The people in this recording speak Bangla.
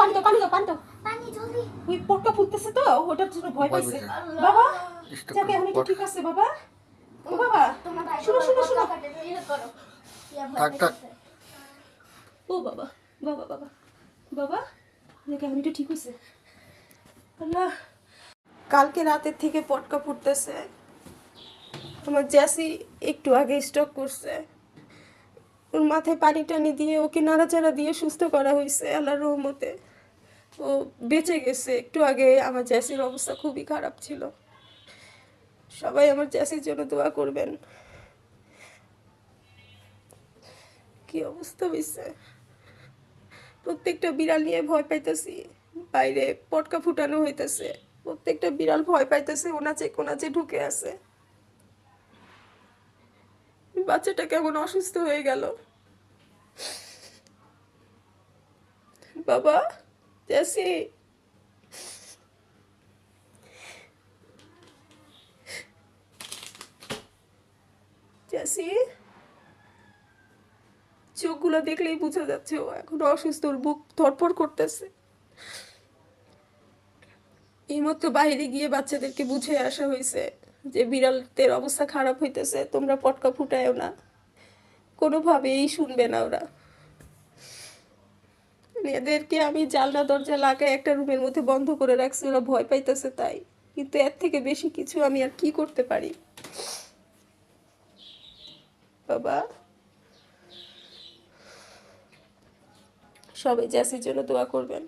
পানি জলদি ওই পটকা ফুটতেছে তো ওটার জন্য ভয় পাইছে বাবা যাকে এখন একটু ঠিক আছে বাবা ও বাবা তোমার ভাই শুনো শুনো শুনো করো থাক ও বাবা বাবা বাবা বাবা যাকে এখন একটু ঠিক আছে আল্লাহ কালকে রাতের থেকে পটকা ফুটতেছে আমার জ্যাসি একটু আগে স্টক করছে ওর মাথায় পানি টানি দিয়ে ওকে নাড়াচাড়া দিয়ে সুস্থ করা হয়েছে আল্লাহর রহমতে ও বেঁচে গেছে একটু আগে আমার জ্যাসির অবস্থা খুবই খারাপ ছিল সবাই আমার জ্যাসির জন্য দোয়া করবেন কি অবস্থা হয়েছে প্রত্যেকটা বিড়াল নিয়ে ভয় পাইতেছি বাইরে পটকা ফুটানো হইতেছে প্রত্যেকটা বিড়াল ভয় পাইতেছে ওনাচে কোনাচে ঢুকে আছে বাচ্চাটা কেমন অসুস্থ হয়ে গেল বাবা জেসি জেসি চোখগুলো দেখলেই বোঝা যাচ্ছে ও এখন অসুস্থ ওর বুক ধড়ফড় করতেছে এইমাত্র বাইরে গিয়ে বাচ্চাদেরকে বুঝিয়ে আসা হয়েছে যে বিড়ালদের অবস্থা খারাপ হইতেছে তোমরা পটকা ফুটায়ও না কোনোভাবেই শুনবে না ওরা এদেরকে আমি জানলা দরজা লাগায় একটা রুমের মধ্যে বন্ধ করে রাখছি ওরা ভয় পাইতেছে তাই কিন্তু এর থেকে বেশি কিছু আমি আর কি করতে পারি বাবা সবাই জ্যাসির জন্য দোয়া করবেন